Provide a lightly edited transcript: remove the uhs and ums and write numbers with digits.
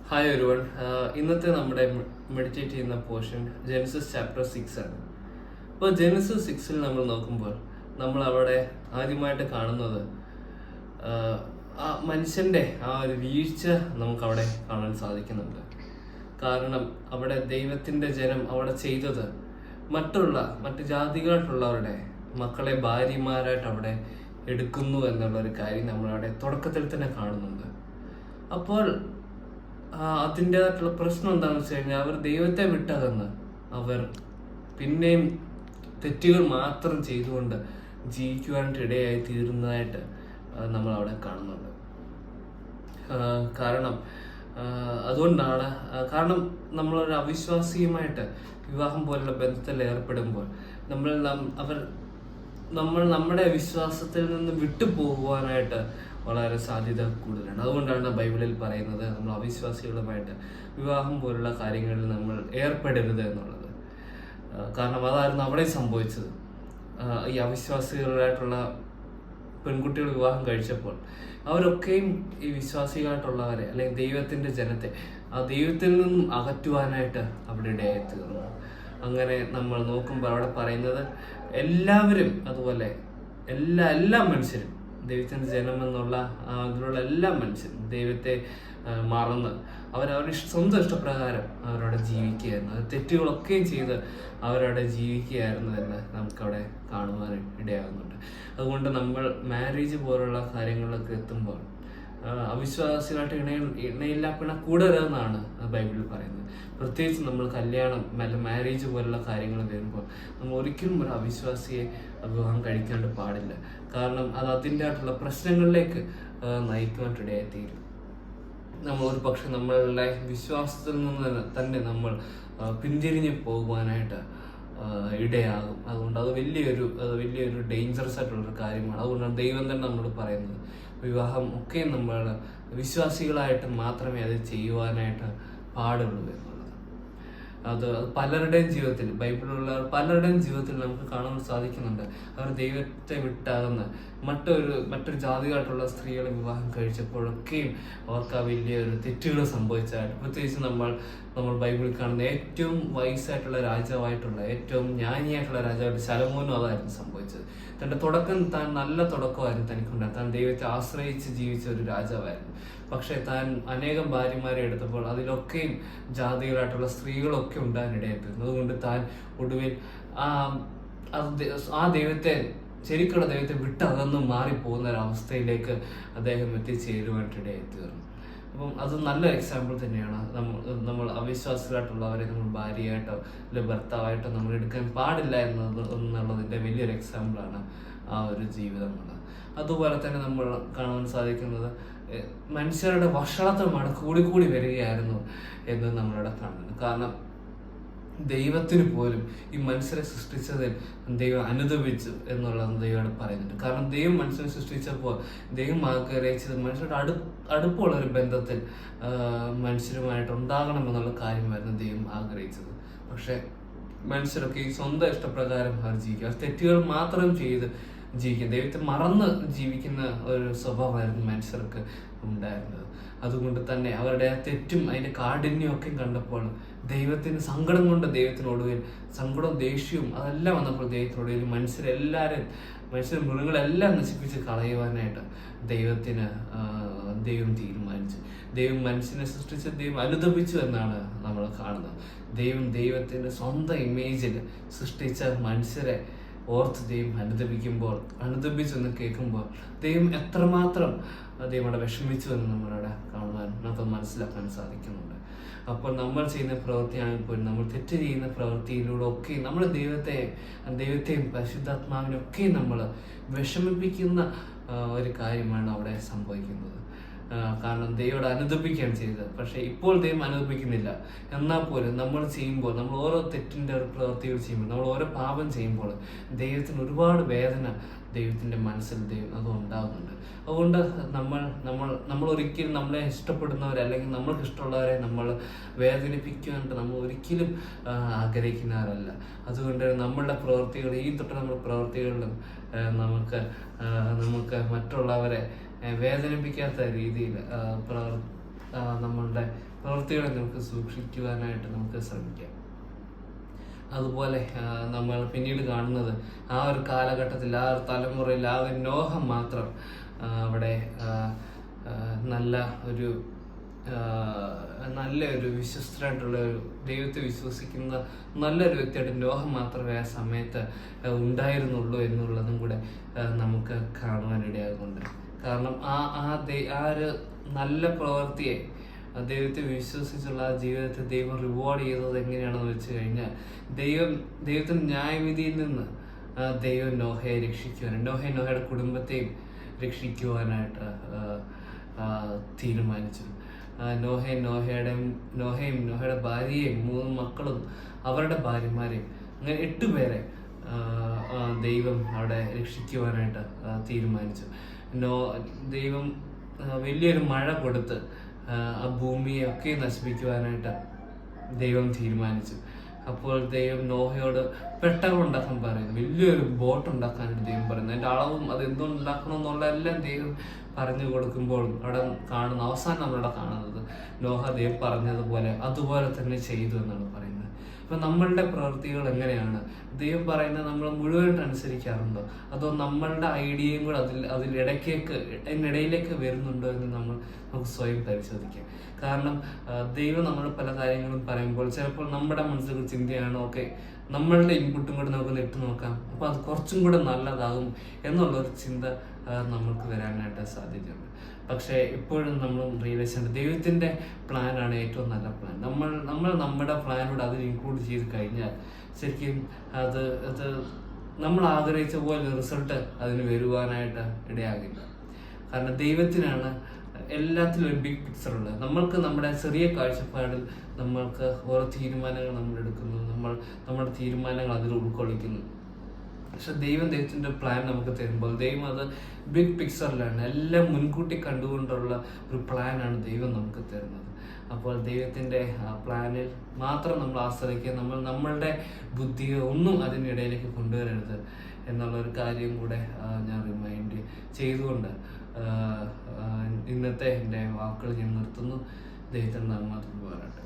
Hi ഒരുവൺ. ഇന്നത്തെ നമ്മുടെ meditate ചെയ്യുന്ന പോർഷൻ ജെനസിസ് ചാപ്റ്റർ 6 ആണ്. അപ്പോൾ ജെനസിസ് 6 നമ്മൾ നോക്കുമ്പോൾ നമ്മൾ അവിടെ ആദ്യമായിട്ട് കാണുന്നത് ആ മനുഷ്യൻ്റെ ആ ഒരു വീഴ്ച നമുക്കവിടെ കാണാൻ സാധിക്കുന്നുണ്ട്. കാരണം അവിടെ ദൈവത്തിൻ്റെ ജനം അവിടെ ചെയ്തത് മറ്റ് ജാതികളായിട്ടുള്ളവരുടെ മക്കളെ ഭാര്യമാരായിട്ട് അവിടെ എടുക്കുന്നു എന്നുള്ളൊരു കാര്യം നമ്മളവിടെ തുടക്കത്തിൽ തന്നെ കാണുന്നുണ്ട്. അപ്പോൾ അതിൻ്റെതായിട്ടുള്ള പ്രശ്നം എന്താണെന്ന് വെച്ച് കഴിഞ്ഞാൽ അവർ ദൈവത്തെ വിട്ടകന്ന് അവർ പിന്നെയും തെറ്റുകൾ മാത്രം ചെയ്തുകൊണ്ട് ജീവിക്കുവാനായിട്ട് ഇടയായി തീരുന്നതായിട്ട് നമ്മൾ അവിടെ കാണുന്നുണ്ട്. കാരണം നമ്മളൊരു അവിശ്വാസിയുമായിട്ട് വിവാഹം പോലുള്ള ബന്ധത്തിൽ ഏർപ്പെടുമ്പോൾ നമ്മുടെ വിശ്വാസത്തിൽ നിന്ന് വിട്ടുപോകുവാനായിട്ട് വളരെ സാധ്യത കൂടുതലാണ്. അതുകൊണ്ടാണ് ബൈബിളിൽ പറയുന്നത് നമ്മൾ അവിശ്വാസികളുമായിട്ട് വിവാഹം പോലുള്ള കാര്യങ്ങളിൽ നമ്മൾ ഏർപ്പെടരുത് എന്നുള്ളത്. കാരണം അതായിരുന്നു അവിടെ സംഭവിച്ചത്. ഈ അവിശ്വാസികളായിട്ടുള്ള പെൺകുട്ടികൾ വിവാഹം കഴിച്ചപ്പോൾ അവരൊക്കെയും ഈ വിശ്വാസികളായിട്ടുള്ളവരെ അല്ലെങ്കിൽ ദൈവത്തിൻ്റെ ജനത്തെ ആ ദൈവത്തിൽ നിന്നും അകറ്റുവാനായിട്ട് അവിടെ ഇടയായി തീർന്നു. അങ്ങനെ നമ്മൾ നോക്കുമ്പോൾ അവിടെ പറയുന്നത് എല്ലാവരും അതുപോലെ എല്ലാ മനുഷ്യരും ദൈവത്തിൻ്റെ ജനം എന്നുള്ള അതിലുള്ള എല്ലാ മനുഷ്യരും ദൈവത്തെ മറന്ന് അവരവരുടെ സ്വന്തം ഇഷ്ടപ്രകാരം അവരവിടെ ജീവിക്കുകയായിരുന്നു. അത് തെറ്റുകളൊക്കെയും ചെയ്ത് അവരവിടെ ജീവിക്കുകയായിരുന്നു എന്ന് നമുക്കവിടെ കാണുവാൻ ഇടയാകുന്നുണ്ട്. അതുകൊണ്ട് നമ്മൾ മാരേജ് പോലുള്ള കാര്യങ്ങളിലൊക്കെ എത്തുമ്പോൾ അവിശ്വാസികളായിട്ട് ഇണയില്ല പിണ കൂടരുതെന്നാണ് ബൈബിളിൽ പറയുന്നത്. പ്രത്യേകിച്ച് നമ്മൾ കല്യാണം മാരേജ് പോലുള്ള കാര്യങ്ങൾ വരുമ്പോൾ നമ്മൾ ഒരിക്കലും ഒരു അവിശ്വാസിയെ വിവാഹം കഴിക്കാണ്ട് പാടില്ല. കാരണം അത് അതിൻ്റെ ആയിട്ടുള്ള പ്രശ്നങ്ങളിലേക്ക് നയിക്കുവാനിടയായിത്തീരും. നമ്മൾ ഒരു പക്ഷെ നമ്മളുടെ വിശ്വാസത്തിൽ നിന്ന് തന്നെ നമ്മൾ പിന്തിരിഞ്ഞ് പോകുവാനായിട്ട് ഇടയാകും. അതുകൊണ്ട് അത് വലിയൊരു ഡേഞ്ചറസ് ആയിട്ടുള്ളൊരു കാര്യമാണ്. അതുകൊണ്ടാണ് ദൈവം തന്നെ നമ്മൾ പറയുന്നത് വിവാഹം ഒക്കെ നമ്മൾ വിശ്വാസികളായിട്ട് മാത്രമേ അത് ചെയ്യുവാനായിട്ട് പാടുള്ളൂ എന്നുള്ളത്. അത് പലരുടെയും ജീവിതത്തിൽ ബൈബിളിലുള്ള പലരുടെയും ജീവിതത്തിൽ നമുക്ക് കാണാൻ സാധിക്കുന്നുണ്ട്. അവർ ദൈവത്തെ വിട്ടാകുന്ന മറ്റൊരു ജാതിയായിട്ടുള്ള സ്ത്രീകളെ വിവാഹം കഴിച്ചപ്പോഴൊക്കെയും അവർക്ക് ആ വലിയൊരു തെറ്റുകൾ സംഭവിച്ചായിട്ട്, പ്രത്യേകിച്ച് നമ്മൾ ബൈബിളിൽ കാണുന്ന ഏറ്റവും വയസ്സായിട്ടുള്ള രാജാവായിട്ടുള്ള ഏറ്റവും ജ്ഞാനിയായിട്ടുള്ള രാജാവായിട്ട് ശലോമോനും അതായിരുന്നു സംഭവിച്ചത്. തൻ്റെ താൻ നല്ല തുടക്കമായിരുന്നു തനിക്കുണ്ടായി. താൻ ദൈവത്തെ ആശ്രയിച്ച് ജീവിച്ച ഒരു രാജാവായിരുന്നു. പക്ഷെ താൻ അനേകം ഭാര്യമാരെ എടുത്തപ്പോൾ അതിലൊക്കെയും ജാതികളായിട്ടുള്ള സ്ത്രീകളൊക്കെ ഉണ്ടാകാനിടയായിത്തീർന്നു. അതുകൊണ്ട് താൻ ഒടുവിൽ ആ ദൈവത്തെ ശരിക്കുള്ള ദൈവത്തെ വിട്ടകന്നു മാറിപ്പോകുന്ന ഒരവസ്ഥയിലേക്ക് അദ്ദേഹം എത്തിച്ചേരുവാനായിട്ട് ഇടയായിത്തീർന്നു. അപ്പം അത് നല്ലൊരു എക്സാമ്പിൾ തന്നെയാണ്. നമ്മൾ അവിശ്വാസികളായിട്ടുള്ളവരെ നമ്മൾ ഭാര്യയായിട്ടോ അല്ലെങ്കിൽ ഭർത്താവായിട്ടോ നമ്മൾ എടുക്കാൻ പാടില്ല എന്നുള്ളതിൻ്റെ വലിയൊരു എക്സാമ്പിളാണ് ആ ഒരു ജീവിതമുള്ളത്. അതുപോലെ തന്നെ നമ്മൾ കാണാൻ സാധിക്കുന്നത് മനുഷ്യരുടെ വഷളത്വമാണ് കൂടി വരികയായിരുന്നു എന്ന് നമ്മളിവിടെ കാണുന്നത്. കാരണം ദൈവത്തിന് പോലും ഈ മനുഷ്യരെ സൃഷ്ടിച്ചതിൽ ദൈവം അനുദപിച്ചു എന്നുള്ളത് ദൈവം പറയുന്നുണ്ട്. കാരണം ദൈവം മനുഷ്യനെ സൃഷ്ടിച്ചപ്പോൾ ദൈവം ആഗ്രഹിച്ചത് മനുഷ്യരുടെ അടുപ്പമുള്ളൊരു ബന്ധത്തിൽ മനുഷ്യരുമായിട്ട് ഉണ്ടാകണമെന്നുള്ള കാര്യമായിരുന്നു ദൈവം ആഗ്രഹിച്ചത്. പക്ഷെ മനുഷ്യരൊക്കെ ഈ സ്വന്തം ഇഷ്ടപ്രകാരം അവർ ജീവിക്കുക, തെറ്റുകൾ മാത്രം ചെയ്ത് ജീവിക്കുക, ദൈവത്തെ മറന്ന് ജീവിക്കുന്ന ഒരു സ്വഭാവമായിരുന്നു മനുഷ്യർക്ക് ഉണ്ടായിരുന്നത്. അതുകൊണ്ട് തന്നെ അവരുടെ ആ തെറ്റും അതിൻ്റെ കാഠിന്യവും ഒക്കെ കണ്ടപ്പോൾ ദൈവത്തിന് സങ്കടം കൊണ്ട് ദൈവത്തിനൊടുവിൽ സങ്കടവും ദേഷ്യവും അതെല്ലാം വന്നപ്പോൾ ദൈവത്തിനൊടുവിൽ മനുഷ്യർ മൃഗങ്ങളെല്ലാം നശിപ്പിച്ച് കളയുവാനായിട്ട് ദൈവം തീരുമാനിച്ചു. ദൈവം മനുഷ്യനെ സൃഷ്ടിച്ച് ദൈവം അനുദപിച്ചു എന്നാണ് നമ്മൾ കാണുന്നത്. ദൈവത്തിൻ്റെ സ്വന്തം ഇമേജിൽ സൃഷ്ടിച്ച മനുഷ്യരെ ഓർത്ത് ദൈവം അനുദപിച്ചെന്ന് കേൾക്കുമ്പോൾ ദൈവം എത്രമാത്രം ദൈവം വിഷമിച്ചു എന്ന് നമ്മളവിടെ കാണുവാൻ നമുക്ക് മനസ്സിലാക്കാൻ സാധിക്കുന്നുണ്ട്. അപ്പോൾ നമ്മൾ ചെയ്യുന്ന പ്രവൃത്തിയാണെങ്കിൽ പോലും നമ്മൾ തെറ്റ് ചെയ്യുന്ന പ്രവൃത്തിയിലൂടെ ഒക്കെ നമ്മൾ ദൈവത്തെയും പരിശുദ്ധാത്മാവിനൊക്കെ നമ്മൾ വിഷമിപ്പിക്കുന്ന ഒരു കാര്യമാണ് അവിടെ സംഭവിക്കുന്നത്. കാരണം ദൈവം അനുദപിക്കുകയാണ് ചെയ്തത്. പക്ഷെ ഇപ്പോൾ ദൈവം അനുദപിക്കുന്നില്ല. എന്നാൽ പോലും നമ്മൾ ഓരോ തെറ്റിൻ്റെ ഒരു പ്രവൃത്തികൾ ചെയ്യുമ്പോൾ, നമ്മൾ ഓരോ പാപം ചെയ്യുമ്പോൾ ദൈവത്തിന് ഒരുപാട് വേദന ദൈവത്തിൻ്റെ മനസ്സിൽ അത് ഉണ്ടാകുന്നുണ്ട്. അതുകൊണ്ട് നമ്മൾ ഒരിക്കലും നമ്മളെ ഇഷ്ടപ്പെടുന്നവരെ അല്ലെങ്കിൽ നമ്മൾക്ക് ഇഷ്ടമുള്ളവരെ നമ്മൾ വേദനിപ്പിക്കുവാനായിട്ട് നമ്മൾ ഒരിക്കലും ആഗ്രഹിക്കുന്നവരല്ല. അതുകൊണ്ട് നമ്മളുടെ പ്രവൃത്തികൾ നമ്മുടെ പ്രവൃത്തികളിലും നമുക്ക് മറ്റുള്ളവരെ വേദനിപ്പിക്കാത്ത രീതിയിൽ നമ്മളുടെ പ്രവൃത്തികളെ നമുക്ക് സൂക്ഷിക്കുവാനായിട്ട് നമുക്ക് ശ്രമിക്കാം. അതുപോലെ നമ്മൾ പിന്നീട് കാണുന്നത് ആ ഒരു കാലഘട്ടത്തിൽ, ആ ഒരു തലമുറയിൽ, ആ ഒരു നോഹ മാത്രം അവിടെ നല്ലൊരു വിശ്വസ്തരായിട്ടുള്ള ഒരു ദൈവത്തെ വിശ്വസിക്കുന്ന നല്ലൊരു വ്യക്തിയായിട്ട് നോഹ മാത്രമേ ആ സമയത്ത് ഉണ്ടായിരുന്നുള്ളൂ എന്നുള്ളതും കൂടെ നമുക്ക് കാണുവാനിടയാകുന്നുണ്ട്. കാരണം ആ ഒരു നല്ല പ്രവൃത്തിയെ, ദൈവത്തെ വിശ്വസിച്ചുള്ള ആ ജീവിതത്തെ ദൈവം റിവാർഡ് ചെയ്തത് എങ്ങനെയാണെന്ന് വെച്ച് കഴിഞ്ഞാൽ, ദൈവത്തിന്റെ ന്യായവിധിയിൽ നിന്ന് ദൈവം നോഹയെ രക്ഷിക്കുവാനായിട്ട്, നോഹയുടെ കുടുംബത്തെയും രക്ഷിക്കുവാനായിട്ട് തീരുമാനിച്ചു. നോഹയും നോഹയുടെ ഭാര്യയെയും 3 മക്കളും അവരുടെ ഭാര്യമാരെയും, അങ്ങനെ 8 പേരെ ദൈവം അവിടെ രക്ഷിക്കുവാനായിട്ട് തീരുമാനിച്ചു. ദൈവം വലിയൊരു മഴ കൊടുത്ത് ആ ഭൂമിയെ ഒക്കെ നശിപ്പിക്കുവാനായിട്ട് ദൈവം തീരുമാനിച്ചു. അപ്പോൾ ദൈവം നോഹയോട് പെട്ടകം ഉണ്ടാക്കാൻ പറയും, വലിയൊരു ബോട്ട് ഉണ്ടാക്കാനായിട്ട് ദൈവം പറയുന്നു. അതിൻ്റെ അളവും അത് എന്തുണ്ടാക്കണം എന്നുള്ള എല്ലാം ദൈവം പറഞ്ഞു കൊടുക്കുമ്പോൾ അവിടെ കാണുന്ന അവസാനം നമ്മളവിടെ കാണുന്നത് നോഹ ദൈവം പറഞ്ഞതുപോലെ അതുപോലെ തന്നെ ചെയ്തു എന്നാണ് പറയുന്നത്. അപ്പൊ നമ്മളുടെ പ്രവൃത്തികൾ എങ്ങനെയാണ്? ദൈവം പറയുന്നത് നമ്മൾ മുഴുവനായിട്ട് അനുസരിക്കാറുണ്ടോ, അതോ നമ്മളുടെ ഐഡിയയും കൂടെ അതിനിടയിലേക്ക് വരുന്നുണ്ടോ എന്ന് നമുക്ക് സ്വയം പരിശോധിക്കാം. കാരണം ദൈവം നമ്മൾ പല കാര്യങ്ങളും പറയുമ്പോൾ ചിലപ്പോൾ നമ്മുടെ മനസ്സിൽ ചിന്തയാണ്, ഓക്കെ നമ്മളുടെ ഇൻപുട്ടും കൂടെ നമുക്ക് ഇട്ട് നോക്കാം, അപ്പൊ അത് കുറച്ചും കൂടെ നല്ലതാകും എന്നുള്ളൊരു ചിന്ത നമ്മൾക്ക് വരാനായിട്ട് സാധ്യതയുണ്ട്. പക്ഷെ എപ്പോഴും നമ്മൾ റിയലൈസ് ചെയ്യേണ്ടത് ദൈവത്തിന്റെ പ്ലാനാണ് ഏറ്റവും നല്ല പ്ലാൻ. നമ്മൾ നമ്മുടെ പ്ലാനോട് അതിൽ ഇൻക്ലൂഡ് ചെയ്ത് കഴിഞ്ഞാൽ ശരിക്കും അത് നമ്മൾ ആഗ്രഹിച്ച പോലെ റിസൾട്ട് അതിന് വരുവാനായിട്ട് ഇടയാകില്ല. കാരണം ദൈവത്തിനാണ് എല്ലാത്തിലും ഒരു ബിഗ് പിക്ചർ ഉള്ളത്. നമ്മൾക്ക് നമ്മുടെ ചെറിയ കാഴ്ചപ്പാടിൽ നമ്മൾക്ക് ഓരോ തീരുമാനങ്ങൾ നമ്മൾ എടുക്കുന്നു, നമ്മുടെ തീരുമാനങ്ങൾ അതിൽ ഉൾക്കൊള്ളിക്കുന്നു. പക്ഷെ ദൈവത്തിന്റെ പ്ലാൻ നമുക്ക് തരുമ്പോൾ ദൈവം അത് ബിഗ് പിക്ചറിലാണ്, എല്ലാം മുൻകൂട്ടി കണ്ടുകൊണ്ടുള്ള ഒരു പ്ലാനാണ് ദൈവം നമുക്ക് തരുന്നത്. അപ്പോൾ ദൈവത്തിന്റെ പ്ലാനിൽ മാത്രം നമ്മൾ ആശ്രയിക്കുക, നമ്മളുടെ ബുദ്ധിയോ ഒന്നും അതിനിടയിലേക്ക് കൊണ്ടുവരരുത് എന്നുള്ളൊരു കാര്യം കൂടെ ഞാൻ റിമൈൻഡ് ചെയ്തുകൊണ്ട് ഇന്നത്തെ എൻ്റെ വാക്കുകൾ ഞാൻ നിർത്തുന്നു. ദൈവത്തിന് നന്മ പറയട്ടെ.